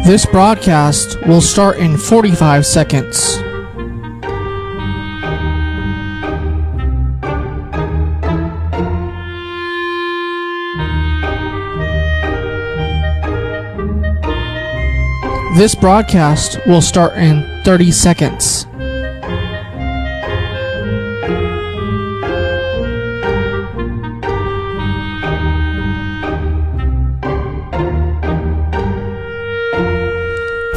This broadcast will start in 45 seconds. This broadcast will start in 30 seconds.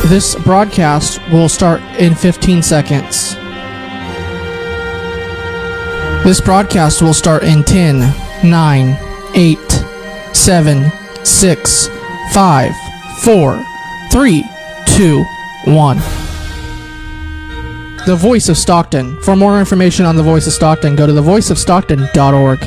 This broadcast will start in 15 seconds. This broadcast will start in 10, 9, 8, 7, 6, 5, 4, 3, 2, 1. The Voice of Stockton. For more information on The Voice of Stockton, go to thevoiceofstockton.org.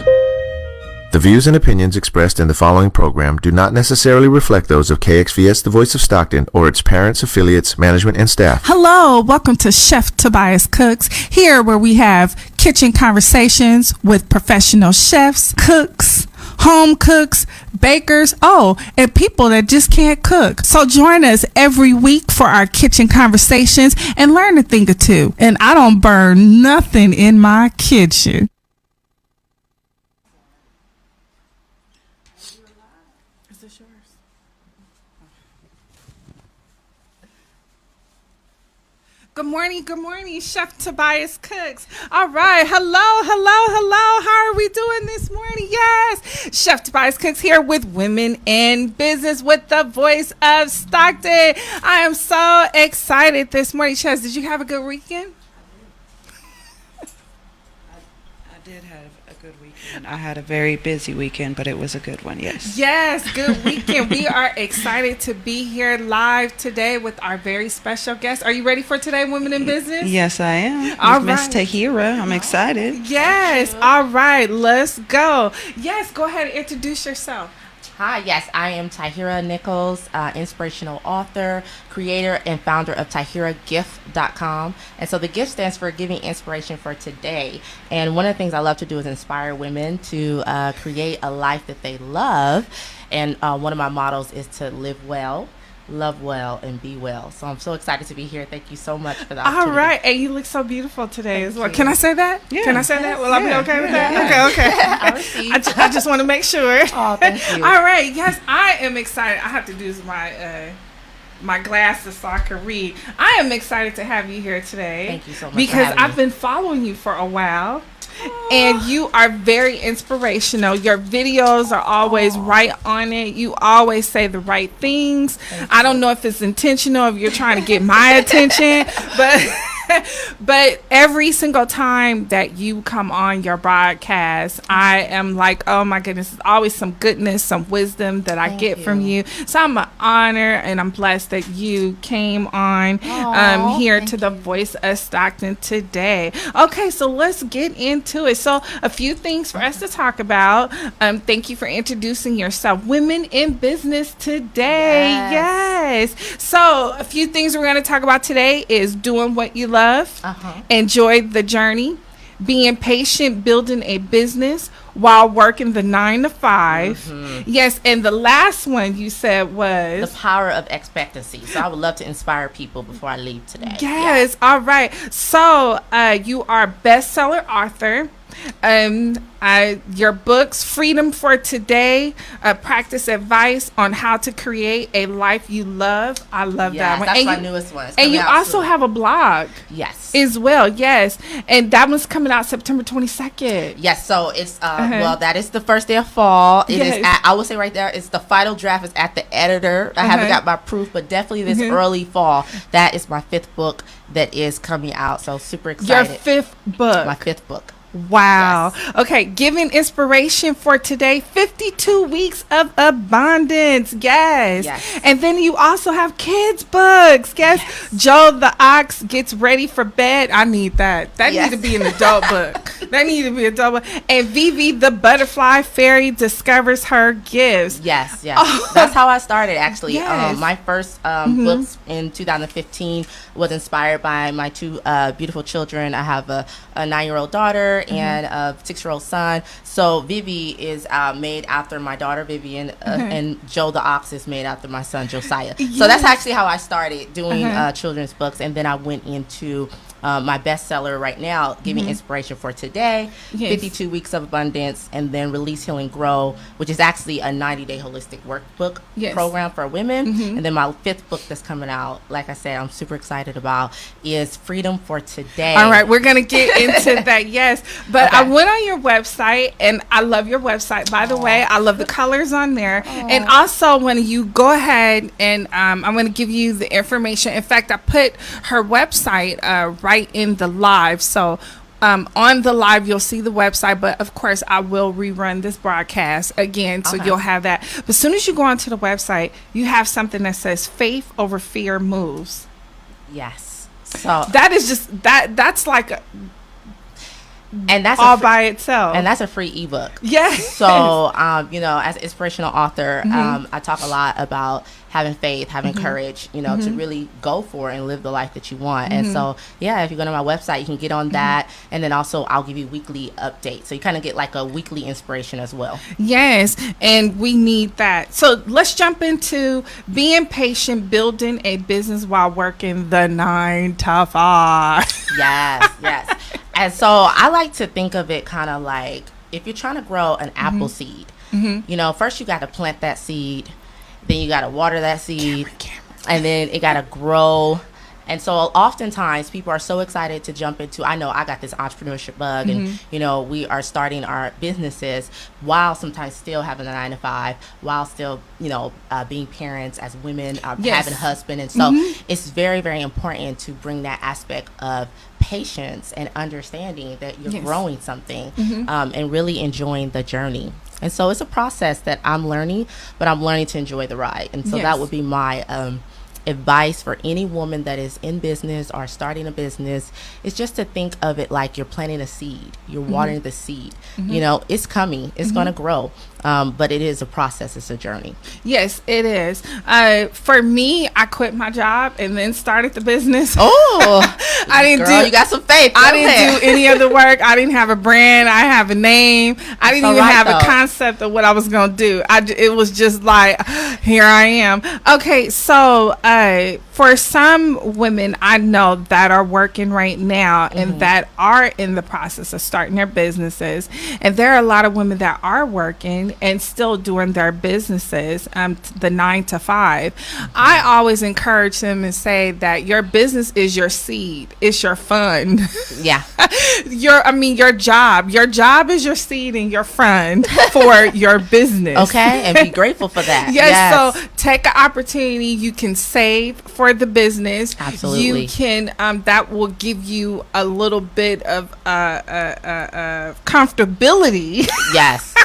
The views and opinions expressed in the following program do not necessarily reflect those of KXVS The Voice of Stockton or its parents, affiliates, management, and staff. Hello, welcome to Chef Tobias Cooks, here where we have kitchen conversations with professional chefs, cooks, home cooks, bakers, and people that just can't cook. So join us every week for our kitchen conversations and learn a thing or two. And I don't burn nothing in my kitchen. Is this yours? Good morning, Chef Tobias Cooks. All right, hello. How are we doing this morning? Yes, Chef Tobias Cooks here with Women in Business with the Voice of Stockton. I am so excited this morning. Chef, did you have a good weekend? I did have a good weekend. I had a very busy weekend, but it was a good one, yes. Yes, good weekend. We are excited to be here live today with our very special guest. Are you ready for today, Women in Business? Yes, I am. All Miss right. Tahira. I'm excited. Yes, all right, let's go. Yes, go ahead and introduce yourself. Hi, yes, I am Tahira Nickles, inspirational author, creator, and founder of TahiraGift.com. And so the gift stands for Giving Inspiration for Today. And one of the things I love to do is inspire women to create a life that they love. And one of my mottos is to live well, love well, and be well. So I'm so excited to be here. Thank you so much for the opportunity. All right, and you look so beautiful today as well. you. Can I say that? Yeah. Can I say that? Will I be okay with that? Yeah. Okay. I received. I just want to make sure. Oh, thank you. All right, yes, I am excited. I have to do my my glasses so I can read. I am excited to have you here today. Thank you so much for because having I've me. been following you for a while. And you are very inspirational. Your videos are always right on it. You always say the right things. I don't know if it's intentional, if you're trying to get my attention, but every single time that you come on your broadcast, I am like, oh my goodness, there's always some goodness, some wisdom that I Thank get from you. So I'm an honor and I'm blessed that you came on here to the Voice of Stockton today. Okay, so let's get into it. So a few things for us to talk about. Thank you for introducing yourself. Women in Business today. Yes. So a few things we're going to talk about today is doing what you love. Enjoy the journey, being patient, building a business while working the 9 to 5. Yes, and the last one you said was The power of expectancy. So I would love to inspire people before I leave today. yes. All right. So you are a bestseller author. Your books, Freedom for Today, Practice Advice on How to Create a Life You Love. I love that one. That's And my you, newest one. It's and coming you out also soon. have a blog Yes. as well. Yes. And that one's coming out September 22nd. Yes, so it's well, that is the first day of fall. It is Yes. I would say right there, it's the final draft is at the editor. I haven't got my proof, but definitely this early fall. That is my 5th book that is coming out. So super Your excited. 5th book. My 5th book. Wow. Yes. Okay, giving inspiration for today, 52 weeks of abundance. Yes. And then you also have kids books. Yes. Joe the Ox gets ready for bed. I need that. That Yes. need to be an adult book. That need to be an adult book. And Vivi the Butterfly Fairy discovers her gifts. Yes. Oh. That's how I started actually. Yes. My first books in 2015 was inspired by my 2 beautiful children. I have a 9-year-old daughter and a 6-year-old son. So Vivi is made after my daughter Vivian, and Joe the Ox is made after my son Josiah. Yes. So that's actually how I started doing children's books, and then I went into my bestseller right now, Giving Inspiration for Today, 52 Weeks of Abundance, and then Release, Heal, and Grow, which is actually a 90-day holistic workbook program for women. And then my 5th book that's coming out, like I said, I'm super excited about, is Freedom for Today. All right, we're going to get into that, yes. But I went on your website, and I love your website, by the way. I love the colors on there. And also, when you go ahead, and I'm going to give you the information. In fact, I put her website right in the live. So on the live, you'll see the website. But, of course, I will rerun this broadcast again, so you'll have that. But as soon as you go onto the website, you have something that says Faith Over Fear Moves. Yes. So that is just, that's like a... And that's all by itself. And that's a free ebook. Yes. So, as an inspirational author, I talk a lot about having faith, having courage, to really go for it and live the life that you want. And so, if you go to my website, you can get on that. And then also I'll give you weekly updates. So you kind of get like a weekly inspiration as well. Yes. And we need that. So let's jump into being patient, building a business while working the 9 to 5. Yes. And so I like to think of it kind of like if you're trying to grow an apple seed, first you got to plant that seed, then you got to water that seed, and then it got to grow. And so oftentimes people are so excited to jump into, I know I got this entrepreneurship bug, and, we are starting our businesses while sometimes still having a 9 to 5, while still, being parents as women, having a husband. And so it's very, very important to bring that aspect of patience and understanding that you're growing something and really enjoying the journey. And so it's a process that I'm learning, but I'm learning to enjoy the ride. And so that would be my advice for any woman that is in business or starting a business, is just to think of it like you're planting a seed. You're watering the seed. It's coming. It's going to grow. But it is a process. It's a journey. Yes, it is. For me, I quit my job and then started the business. Oh, I didn't you got some faith. I didn't do any of the work. I didn't have a brand. I have a name. I didn't even have a concept of what I was going to do. It was just like, here I am. Okay, so for some women I know that are working right now and that are in the process of starting their businesses, and there are a lot of women that are working and still doing their businesses, the 9 to 5. I always encourage them and say that your business is your seed. It's your fund. Yeah. Your job. Your job is your seed and your fund for your business. Okay, and be grateful for that. Yes. So take an opportunity. You can save for the business. Absolutely. You can, that will give you a little bit of comfortability. Yes.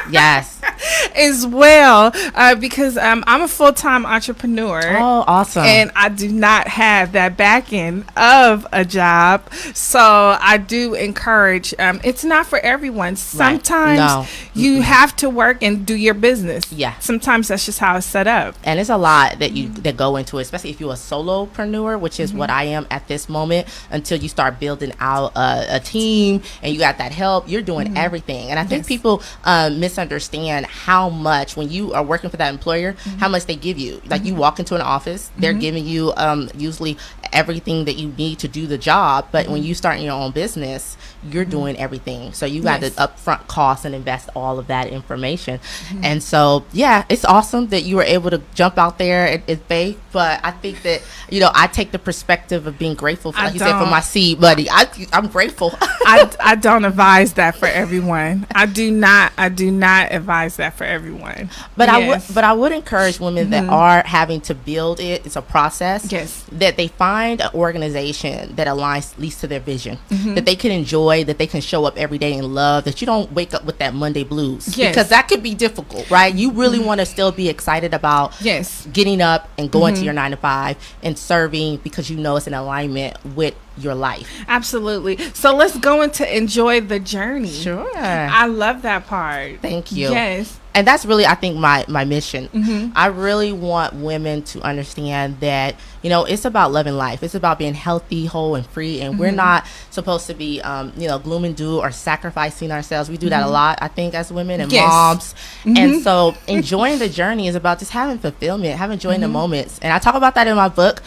As well, because I'm a full-time entrepreneur. Oh, awesome. And I do not have that back end of a job. So I do encourage, it's not for everyone. Sometimes you have to work and do your business. Yeah. Sometimes that's just how it's set up. And it's a lot that go into it, especially if you're a solopreneur, which is what I am at this moment, until you start building out a team and you got that help. You're doing everything. And I think people misunderstand how much, when you are working for that employer, how much they give you. Like you walk into an office, they're giving you usually everything that you need to do the job. But when you start your own business, you're doing everything. So you got the upfront cost and invest all of that information. And so, it's awesome that you were able to jump out there and faith. But I think that, I take the perspective of being grateful for, like you said, for my seed buddy. I'm grateful. I don't advise that for everyone. I do not advise that for everyone. But I would encourage women that are having to build it. It's a process. Yes. That they find an organization that aligns at least to their vision, that they can enjoy, that they can show up every day and love, that you don't wake up with that Monday blues. Yes. Because that could be difficult, right? You really want to still be excited about getting up and going to your 9 to 5 and serving, because you know it's in alignment with your life. Absolutely. So let's go into enjoy the journey. Sure. I love that part. Thank you. Yes. And that's really, I think, my mission. I really want women to understand that, you know, it's about loving life. It's about being healthy, whole, and free. And we're not supposed to be, you know, gloom and doom or sacrificing ourselves. We do that a lot, I think, as women and moms. And so enjoying the journey is about just having fulfillment, having joy in the moments. And I talk about that in my book,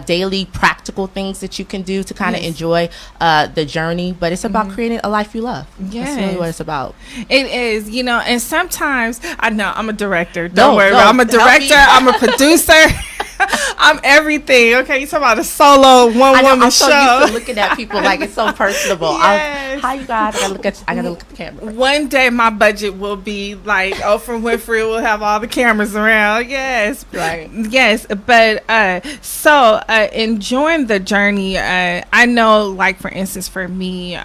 daily practical things that you can do to kind of enjoy the journey. But it's about creating a life you love. That's really what it's about. It is, you know, and sometimes I know I'm a director. Don't worry, no, I'm a director. I'm a producer. I'm everything. Okay, you talking about a solo one-woman show. I'm so used to looking at people like it's so personable. Yes. Hi, you guys. I gotta look at the camera. One day my budget will be like Oprah Winfrey will have all the cameras around. Yes, Right. Yes, but so enjoying the journey. I know, like for instance, for me,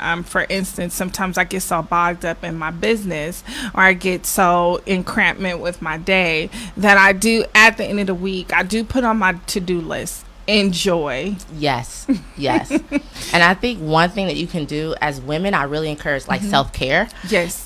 sometimes I get so bogged up in my business, or I get so entrampment with my day that I do at the end of the week, I do put on my to-do list, enjoy. Yes. And I think one thing that you can do as women, I really encourage like self-care. Yes.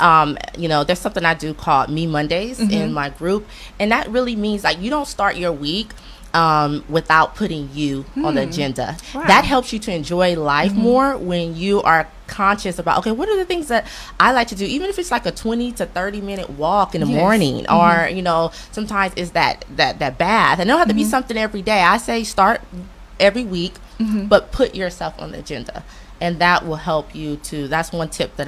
You know, there's something I do called Me Mondays in my group, and that really means like you don't start your week without putting you on the agenda. Wow. That helps you to enjoy life more when you are conscious about, okay, what are the things that I like to do, even if it's like a 20 to 30 minute walk in the morning, or you know, sometimes it's that bath, and it don't have to be something every day. I say start every week, but put yourself on the agenda, and that will help you to. That's one tip that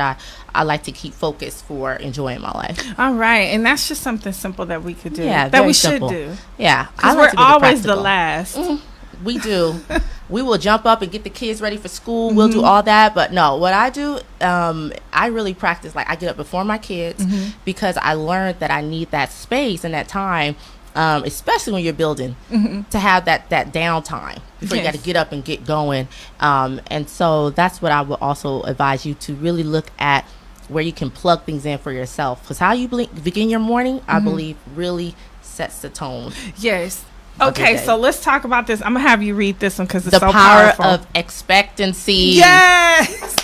I like to keep focused for enjoying my life. All right, and that's just something simple that we could do. Yeah, that very we simple. should do. Yeah, Because I like we're to keep it always the practical. last. We do. We will jump up and get the kids ready for school. We'll do all that. But no, what I do, I really practice. Like I get up before my kids because I learned that I need that space and that time, especially when you're building, to have that downtime before you got to get up and get going. And so that's what I would also advise you to really look at, where you can plug things in for yourself. Because how you begin your morning, I believe, really sets the tone. Yes. Okay, so let's talk about this. I'm gonna have you read this one because it's The so power powerful. of expectancy. Yes.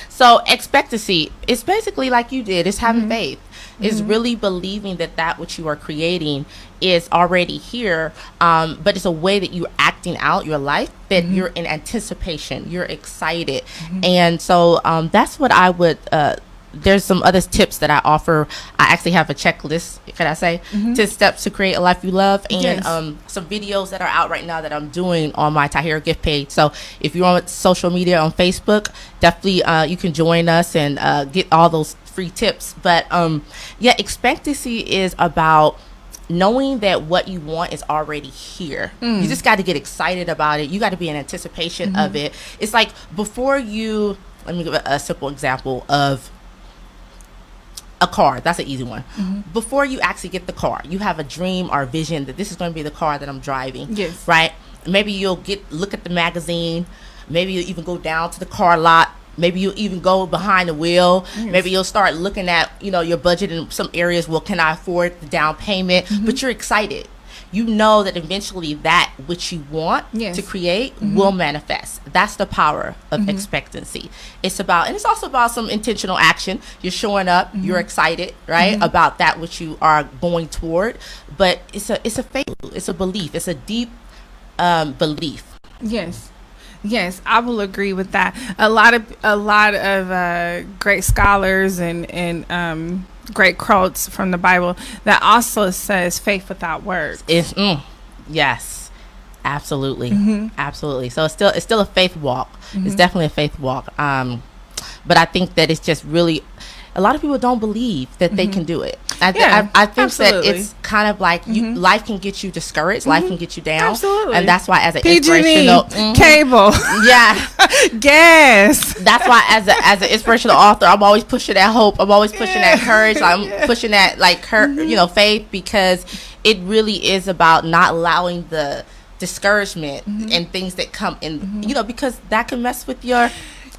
So expectancy, it's basically like you did. It's having faith. It's really believing that which you are creating is already here, but it's a way that you're acting out your life, that you're in anticipation, you're excited. And so that's what I would there's some other tips that I offer. I actually have a checklist, can I say, 10 steps to create a life you love, and some videos that are out right now that I'm doing on my isTahira gift page. So if you're on social media on Facebook, definitely you can join us and get all those free tips. But yeah, expectancy is about knowing that what you want is already here. You just got to get excited about it. You got to be in anticipation of it. It's like before you, let me give a simple example of a car. That's an easy one. Before you actually get the car, you have a dream or a vision that this is going to be the car that I'm driving. Yes. Right? Maybe you'll look at the magazine. Maybe you'll even go down to the car lot. Maybe you'll even go behind the wheel. Maybe you'll start looking at, you know, your budget in some areas. Well, can I afford the down payment? But you're excited. You know that eventually that which you want to create will manifest. That's the power of expectancy. It's about, and it's also about some intentional action. You're showing up, you're excited, right, about that which you are going toward. But it's a faith, it's a belief, it's a deep belief. Yes, I will agree with that. A lot of great scholars and great quotes from the Bible that also says faith without works. It's yes, absolutely, absolutely. So it's still a faith walk. It's definitely a faith walk. But I think that it's just really, a lot of people don't believe that they can do it. I think absolutely. that it's kind of like life can get you discouraged, life can get you down. Absolutely. And that's why as an PG&E, inspirational cable, gas. That's why as an inspirational author, I'm always pushing that hope. I'm always pushing that courage. I'm pushing that faith, because it really is about not allowing the discouragement and things that come in, because that can mess with your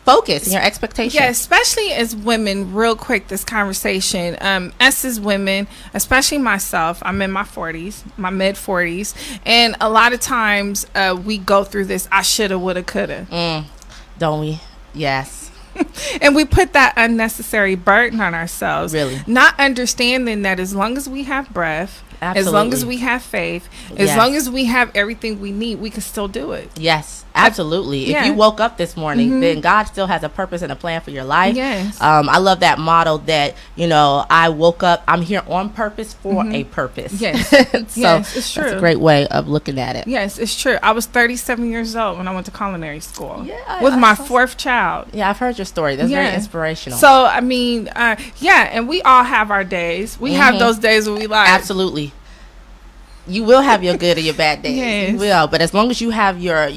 focus and your expectation. Yeah, especially as women, real quick, this conversation, us as women, especially myself, I'm in my 40s, my mid 40s, and a lot of times we go through this I shoulda, woulda, coulda. Don't we? Yes. And we put that unnecessary burden on ourselves. Really. Not understanding that as long as we have breath, as long as we have faith, as long as we have everything we need, we can still do it. Yes, absolutely. If you woke up this morning, then God still has a purpose and a plan for your life. Yes. I love that model that, I woke up, I'm here on purpose for a purpose. Yes. So yes, it's true. That's a great way of looking at it. Yes, it's true. I was 37 years old when I went to culinary school. Yeah, with my fourth child. Yeah, I've heard your story. That's very inspirational. So, I mean, and we all have our days. We have those days where we like. Absolutely. You will have your good and your bad days. Yes. You will. But as long as you have your,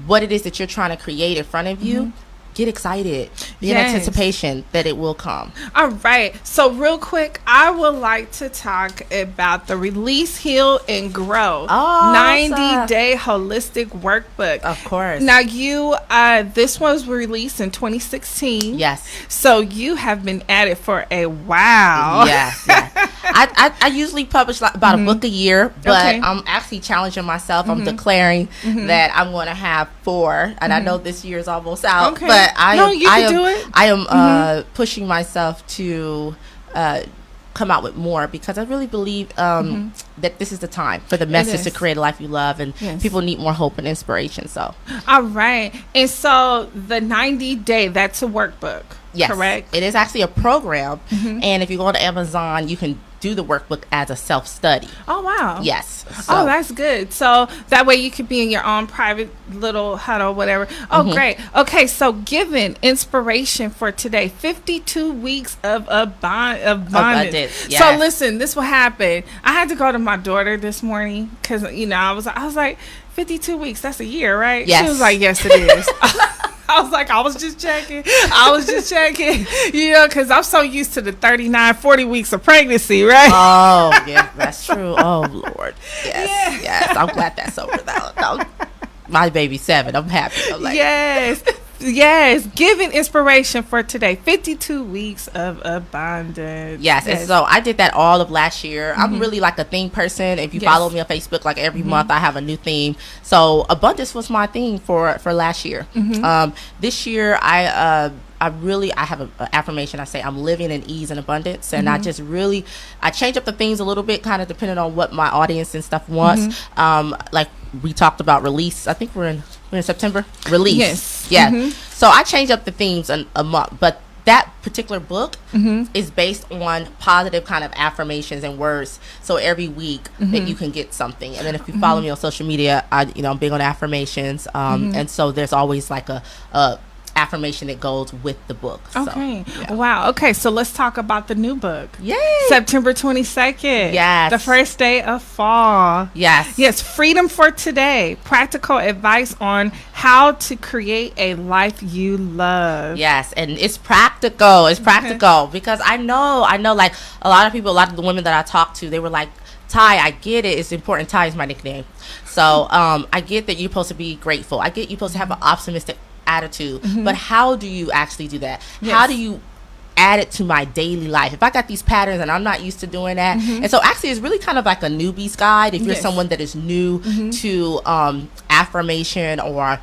what it is that you're trying to create in front of you, get excited. Be in anticipation that it will come. All right. So real quick, I would like to talk about the Release, Heal, and Grow 90-day holistic workbook. Of course. Now this was released in 2016. Yes. So you have been at it for a while. Yes. I usually publish about a book a year, but I'm actually challenging myself. I'm declaring that I'm going to have 4, and I know this year is almost out. Okay. But I am pushing myself to come out with more, because I really believe that this is the time for the message to create a life you love, and people need more hope and inspiration. So, all right. And so the 90-day, that's a workbook. Yes, correct? It is actually a program, and if you go to Amazon, you can do the workbook as a self-study. Oh, wow. Yes. So. Oh, that's good. So that way you could be in your own private little huddle, whatever. Oh, great. Okay, so given inspiration for today, 52 weeks of abundance. Yes. So listen, this will happen. I had to go to my daughter this morning because, I was like, 52 weeks, that's a year, right? Yes. She was like, yes, it is. I was like, I was just checking, because I'm so used to the 39, 40 weeks of pregnancy, right? Oh, yeah, that's true. Oh, Lord. Yes. I'm glad that's over now. My baby's 7. I'm happy. I'm like, Yes, giving inspiration for today. 52 weeks of abundance. Yes, and so I did that all of last year. I'm really like a theme person. If you follow me on Facebook, like every month I have a new theme. So abundance was my theme for last year. This year I have an affirmation. I say I'm living in ease and abundance, and I change up the things a little bit, kind of depending on what my audience and stuff wants. Like we talked about release. I think we're in September. Release. Yeah. So I change up the themes a month, but that particular book is based on positive kind of affirmations and words. So every week that you can get something. And then if you follow me on social media, I'm big on affirmations. And so there's always like a affirmation that goes with the book. Okay. So, wow. Okay. So let's talk about the new book. Yay. September 22nd. Yes. The first day of fall. Yes. Yes. Freedom for today. Practical advice on how to create a life you love. Yes. And it's practical. It's practical because I know like a lot of the women that I talked to, they were like, Ty, I get it. It's important. Ty is my nickname. So I get that you're supposed to be grateful. I get you're supposed to have an optimistic attitude, but how do you actually do that? How do you add it to my daily life if I got these patterns and I'm not used to doing that? And so actually it's really kind of like a newbie's guide if you're someone that is new to affirmation or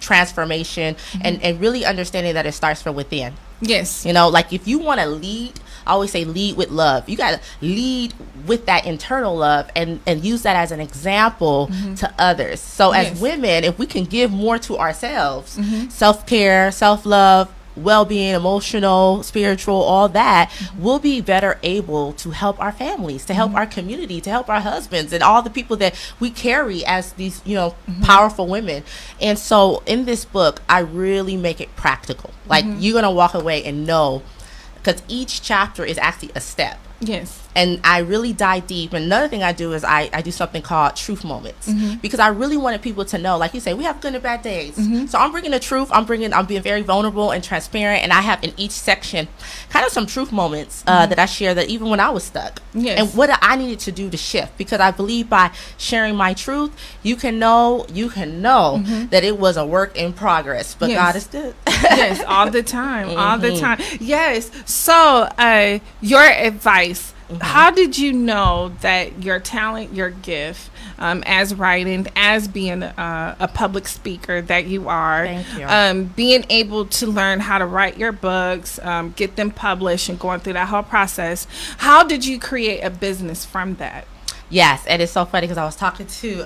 transformation and really understanding that it starts from within. Yes. Like if you want to lead, I always say lead with love. You got to lead with that internal love and use that as an example to others. So as women, if we can give more to ourselves, self-care, self-love, well-being, emotional, spiritual, all that, we'll be better able to help our families, to help our community, to help our husbands and all the people that we carry as these, powerful women. And so in this book, I really make it practical. Like you're going to walk away and know, because each chapter is actually a step. Yes. And I really dive deep. And another thing I do is I do something called truth moments, because I really wanted people to know, like you say, we have good and bad days. So I'm bringing the truth. I'm being very vulnerable and transparent. And I have in each section kind of some truth moments that I share that even when I was stuck and what I needed to do to shift, because I believe by sharing my truth, you can know that it was a work in progress, but God is good. Yes. All the time. All the time. Yes. So your advice how did you know that your talent, your gift, as writing, as being a public speaker that you are, Thank you. being able to learn how to write your books, get them published, and going through that whole process, how did you create a business from that? Yes, and it's so funny because I was talking to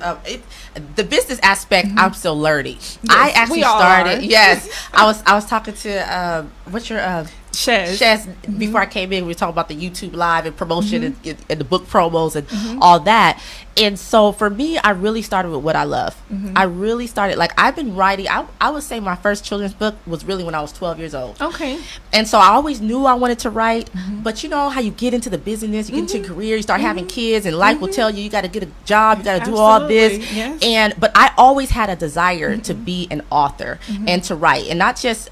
the business aspect. I'm still learning. I actually we all started. are. Yes, I was talking to what's your Chef. before I came in. We were talking about the YouTube live and promotion and the book promos and all that. And so for me, I really started with what I love. I really started, like, I've been writing. I would say my first children's book was really when I was 12 years old. Okay. And so I always knew I wanted to write, but you know how you get into the business, you get into a career, you start having kids, and life will tell you you got to get a job, you got to do all this. Yes. But I always had a desire to be an author and to write, and not just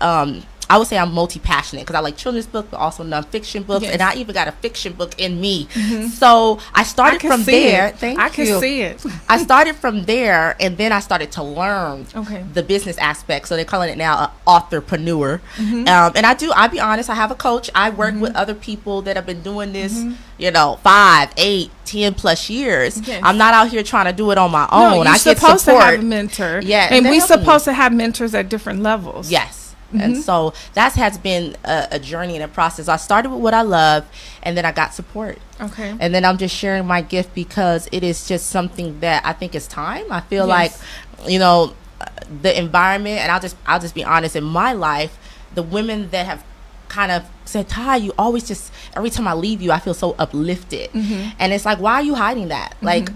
I would say I'm multi-passionate because I like children's books, but also nonfiction books, and I even got a fiction book in me. So I started from there. Thank you. I can see it. I started from there, and then I started to learn the business aspect. So they're calling it now an authorpreneur. And I'll be honest, I have a coach. I work with other people that have been doing this, 5, 8, 10 plus years. Yes. I'm not out here trying to do it on my own. No, you're I get supposed support. to have a mentor. Yeah, and we're helping me. supposed to have mentors at different levels. Yes. And so that has been a journey and a process. I started with what I love, and then I got support. Okay. And then I'm just sharing my gift because it is just something that I think is time. I feel like, the environment, and I'll just be honest, in my life, the women that have kind of said, Ty, you always just, every time I leave you, I feel so uplifted. And it's like, why are you hiding that? Like,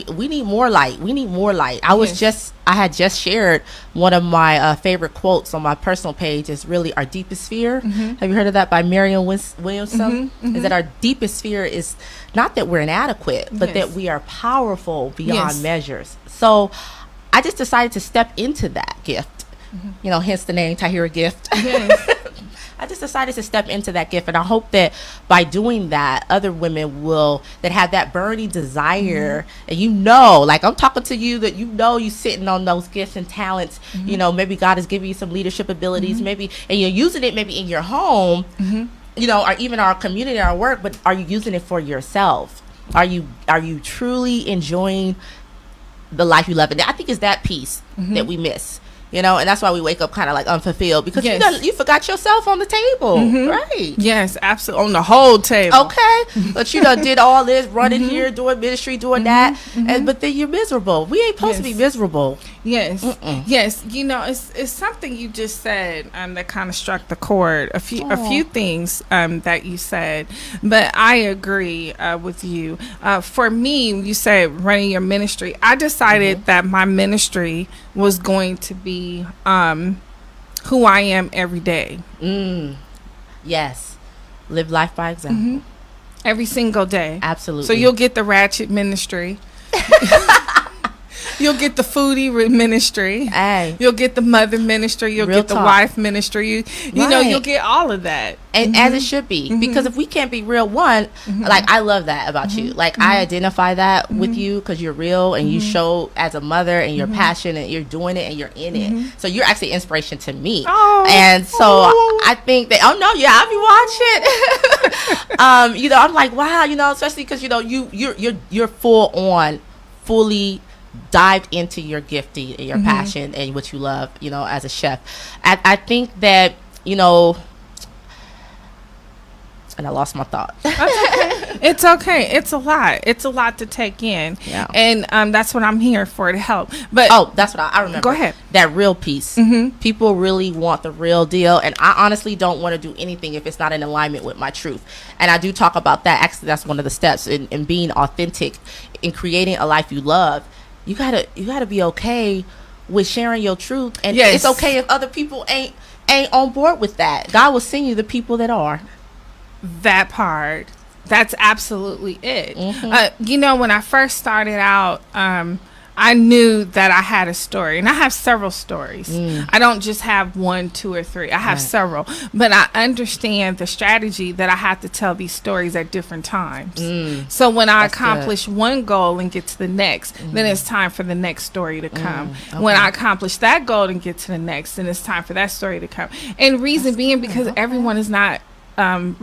we need more light. We need more light. I had just shared one of my favorite quotes on my personal page is really our deepest fear. Have you heard of that by Marianne Williamson? Is that our deepest fear is not that we're inadequate, but that we are powerful beyond measures. So I just decided to step into that gift, hence the name ITahira Gift. Yes. I just decided to step into that gift, and I hope that by doing that, other women that have that burning desire, and like I'm talking to you, that you sitting on those gifts and talents, maybe God has given you some leadership abilities, maybe, and you're using it maybe in your home, or even our community, our work, but are you using it for yourself? Are you truly enjoying the life you love? And I think it's that piece that we miss. And that's why we wake up kind of like unfulfilled, because you forgot yourself on the table, right? Yes, absolutely, on the whole table. Okay, but you done did all this, running here, doing ministry, doing that, but then you're miserable. We ain't supposed to be miserable. Yes, yes. It's something you just said that kind of struck the chord. A few things that you said, but I agree with you. For me, you said running your ministry. I decided that my ministry was going to be who I am every day. Yes, live life by example. Every single day. Absolutely. So you'll get the ratchet ministry. You'll get the foodie ministry. Hey. You'll get the mother ministry. You'll get the wife ministry. You know, you'll get all of that. And as it should be. Because if we can't be real, like, I love that about you. Like, I identify that with you because you're real and you show as a mother and you're passionate and you're doing it and you're in it. So you're actually inspiration to me. And so I think that, I'll be watching. I'm like, wow, especially because, you're fully dived into your gifting and your passion and what you love, as a chef. I think that, and I lost my thought. It's okay. It's a lot. It's a lot to take in. Yeah. And that's what I'm here for, to help. But that's what I remember. Go ahead. That real piece. People really want the real deal, and I honestly don't want to do anything if it's not in alignment with my truth. And I do talk about that. Actually, that's one of the steps in being authentic, in creating a life you love. You gotta be okay with sharing your truth, and it's okay if other people ain't on board with that. God will send you the people that are. That part. That's absolutely it. When I first started out, I knew that I had a story, and I have several stories. I don't just have 1, 2, or 3. I have several, but I understand the strategy that I have to tell these stories at different times. So when I accomplish one goal and get to the next, then it's time for the next story to come. When I accomplish that goal and get to the next, then it's time for that story to come. And reason being, because everyone is not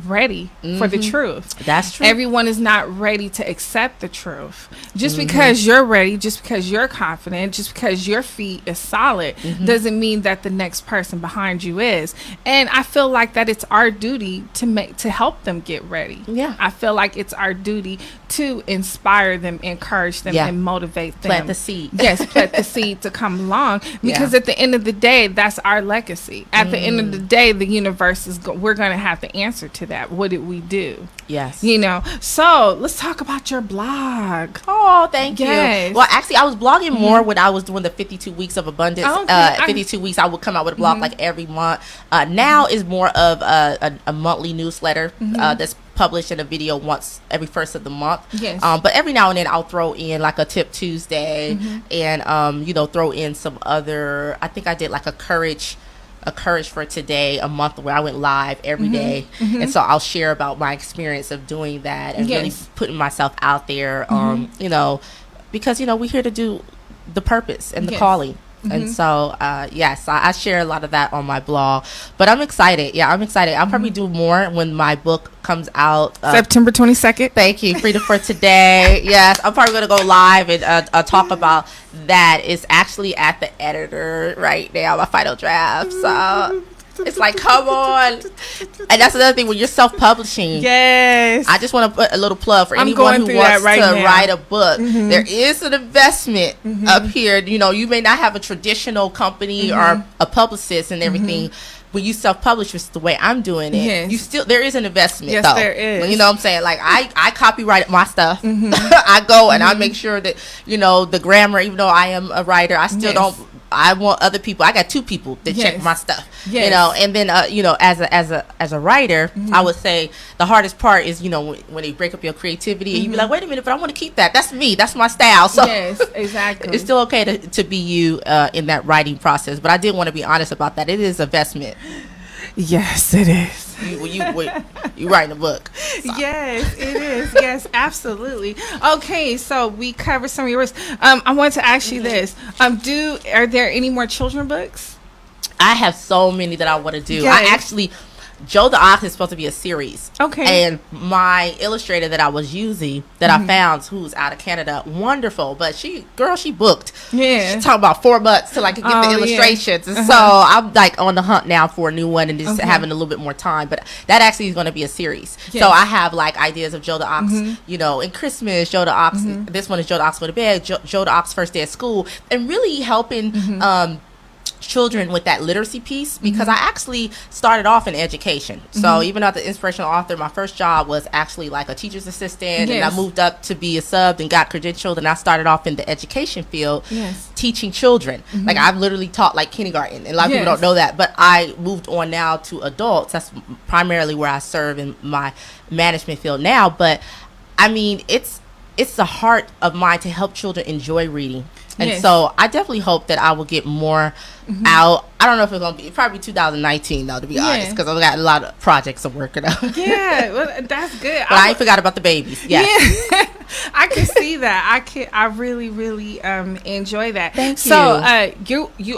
ready for the truth. That's true. Everyone is not ready to accept the truth. Just because you're ready, just because you're confident, just because your feet is solid, doesn't mean that the next person behind you is. And I feel like that it's our duty to help them get ready. Yeah. I feel like it's our duty to inspire them, encourage them, and motivate them. Plant the seed. Yes, plant the seed to come along, because at the end of the day, that's our legacy. At the end of the day, the universe is we're going to have the answer to that. What did we do? Yes. You know, so let's talk about your blog. Oh, thank you. Yes. Well, actually, I was blogging more when I was doing the 52 weeks of abundance. 52 weeks, I would come out with a blog like every month. Now is more of a monthly newsletter that's published in a video once every first of the month. Yes. But every now and then I'll throw in like a tip Tuesday and throw in some other. I think I did like a courage for today, a month where I went live every day. And so I'll share about my experience of doing that and really putting myself out there, because we're here to do the purpose and the calling. And so, I share a lot of that on my blog. But I'm excited. Yeah, I'm excited. I'll probably do more when my book comes out. September 22nd. Thank you. Freedom for Today. Yes, I'm probably going to go live and talk about that. It's actually at the editor right now, my final draft. So it's like, come on. And that's another thing when you're self-publishing. Yes. I just want to put a little plug for anyone who wants to write a book. There is an investment up here. You may not have a traditional company or a publicist and everything. When you self-publish, which is the way I'm doing it, there is an investment. Yes, though. there is. You know what I'm saying? Like I copyright my stuff. I go and I make sure that the grammar. Even though I am a writer, I still don't. I want other people. I got 2 people that check my stuff. And then as a writer, I would say the hardest part is when they break up your creativity and you be like, wait a minute, but I want to keep that. That's me. That's my style. So yes, exactly. It's still okay to be you in that writing process. But I did want to be honest about that. It is investment. Yes, it is. You writing a book. So. Yes, it is. Yes, absolutely. Okay, so we covered some of yours. I want to ask you this. Are there any more children books? I have so many that I want to do. Yes. I actually, Joe the Ox is supposed to be a series. Okay. And my illustrator that I was using, that I found, who's out of Canada, wonderful, but she booked. Yeah. She talked about 4 months till I could get the illustrations. And so I'm like on the hunt now for a new one and just having a little bit more time. But that actually is going to be a series. Yes. So I have like ideas of Joe the Ox, in Christmas, Joe the Ox. This one is Joe the Ox go to bed, Joe the Ox first day of school, and really helping children with that literacy piece, because I actually started off in education. So even though the inspirational author, my first job was actually like a teacher's assistant, and I moved up to be a sub and got credentialed, and I started off in the education field teaching children. Like I've literally taught like kindergarten, and a lot of people don't know that, but I moved on now to adults. That's primarily where I serve in my management field now. But I mean, it's the heart of mine to help children enjoy reading. And so I definitely hope that I will get more out. I don't know if it's going to be probably 2019 though, to be honest, because I've got a lot of projects I'm working on. Yeah, well, that's good. But I ain't forgot about the babies. Yes. Yeah. I can see that. I really, really enjoy that. Thank you. So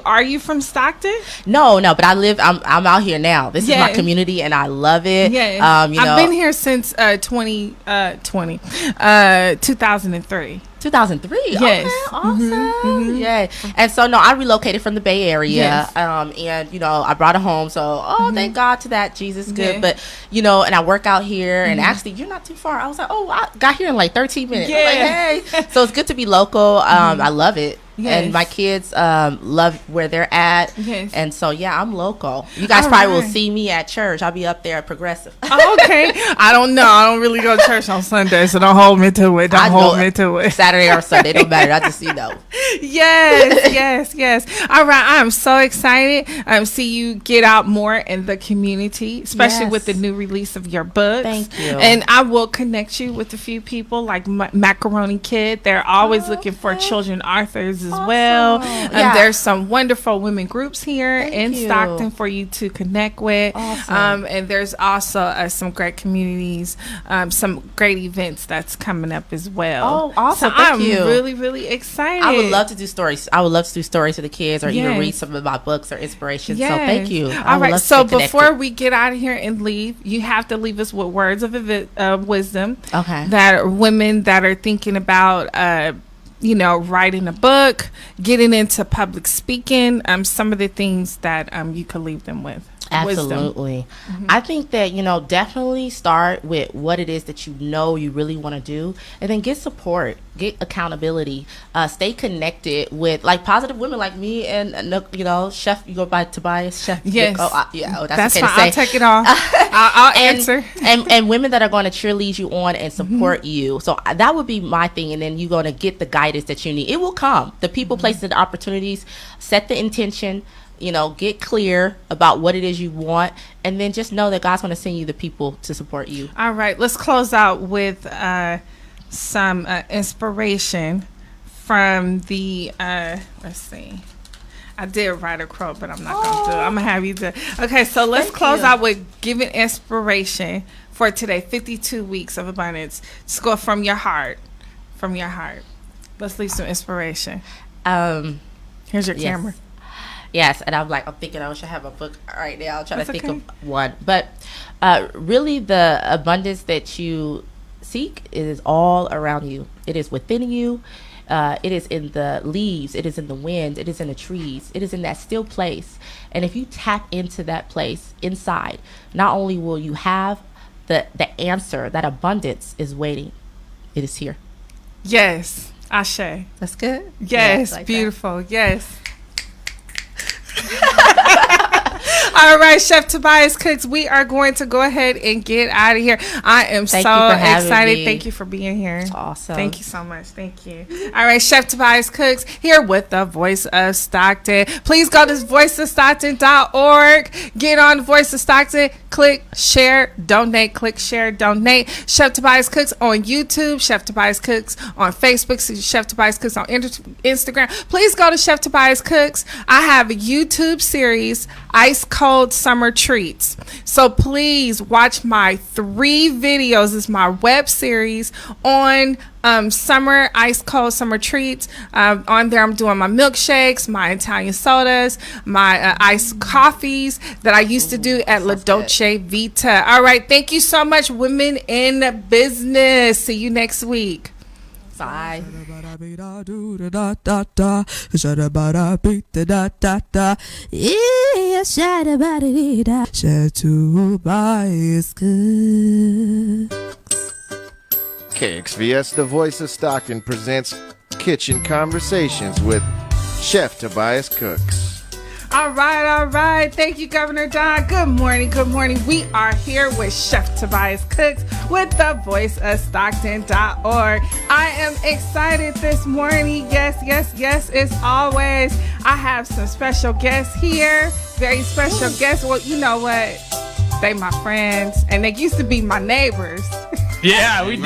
are you from Stockton? No, but I'm out here now. This is my community and I love it. Yeah. I've been here since 2003. 2003. Yes. Okay, awesome. Yeah. And so I relocated from the Bay Area. Yes. And I brought a home. So thank God to that. Jesus is good. But and I work out here, and actually you're not too far. I was like, I got here in like 13 minutes. I'm like, hey. So it's good to be local. I love it. Yes. And my kids love where they're at. Yes. And so, I'm local. You guys probably will see me at church. I'll be up there at Progressive. Oh, okay. I don't know. I don't really go to church on Sunday, so don't hold me to it. Don't hold me to it. Saturday or Sunday, don't matter. I just, Yes. All right. I'm so excited. See you get out more in the community, especially with the new release of your books. Thank you. And I will connect you with a few people like Macaroni Kid. They're always looking for children authors as well. Yeah. There's some wonderful women groups here in you. Stockton for you to connect with. Awesome. And there's also some great communities, some great events that's coming up as well. Oh, awesome. So Thank I'm you. really, really excited. I would love to do stories. I would love to do stories to the kids, or even Yes. read some of my books or inspiration. Yes. So thank you. I All would right. love to So stay before connected. we get out of here and leave, you have to leave us with words of wisdom. Okay. That are women that are thinking about, writing a book, getting into public speaking. Some of the things that you could leave them with. Wisdom. Absolutely. I think that, definitely start with what it is that you really want to do, and then get support, get accountability, stay connected with positive women like me and, Chef, you go by Tobias, Chef. Yes. That's okay fine. to say. I'll take it off. I'll answer. and women that are going to cheerlead you on and support you. So that would be my thing. And then you're going to get the guidance that you need. It will come. The people, places, and opportunities. Set the intention. Get clear about what it is you want, and then just know that God's going to send you the people to support you. All right, let's close out with some inspiration from the, let's see. I did write a quote, but I'm not going to do it. I'm going to have you do it. Okay, so let's close out with giving inspiration for today, 52 weeks of abundance. Just go from your heart. From your heart. Let's leave some inspiration. Here's your camera. Yes, and I'm thinking I should have a book right now. I'm trying to think okay. of one. But really, the abundance that you seek, it is all around you. It is within you. It is in the leaves. It is in the wind. It is in the trees. It is in that still place. And if you tap into that place inside, not only will you have the answer, that abundance is waiting. It is here. Yes. Ashe. That's good? Yes. Like beautiful. That. Yes. All right, Chef Tobias Cooks, we are going to go ahead and get out of here. I am so excited. Me. Thank you for being here. That's awesome. Thank you so much. Thank you. All right, Chef Tobias Cooks here with the Voice of Stockton. Please go to voiceofstockton.org. Get on the Voice of Stockton. Click, share, donate. Click, share, donate. Chef Tobias Cooks on YouTube. Chef Tobias Cooks on Facebook. Chef Tobias Cooks on Instagram. Please go to Chef Tobias Cooks. I have a YouTube series, Ice Cold Summer Treats. So please watch my 3 videos. It's my web series on summer ice cold summer treats. On there I'm doing my milkshakes, my Italian sodas, my iced coffees that I used to do at La Dolce Vita. All right, thank you so much, women in business. See you next week. Bye. Chef Tobias Cooks. KXVS, the Voice of Stockton, presents Kitchen Conversations with Chef Tobias Cooks. All right. Thank you, Governor Don. Good morning. We are here with Chef Tobias Cooks with the Voice of Stockton.org. I am excited this morning. Yes, as always. I have some special guests here. Very special guests. Well, you know what? They my friends, and they used to be my neighbors. Yeah, we did.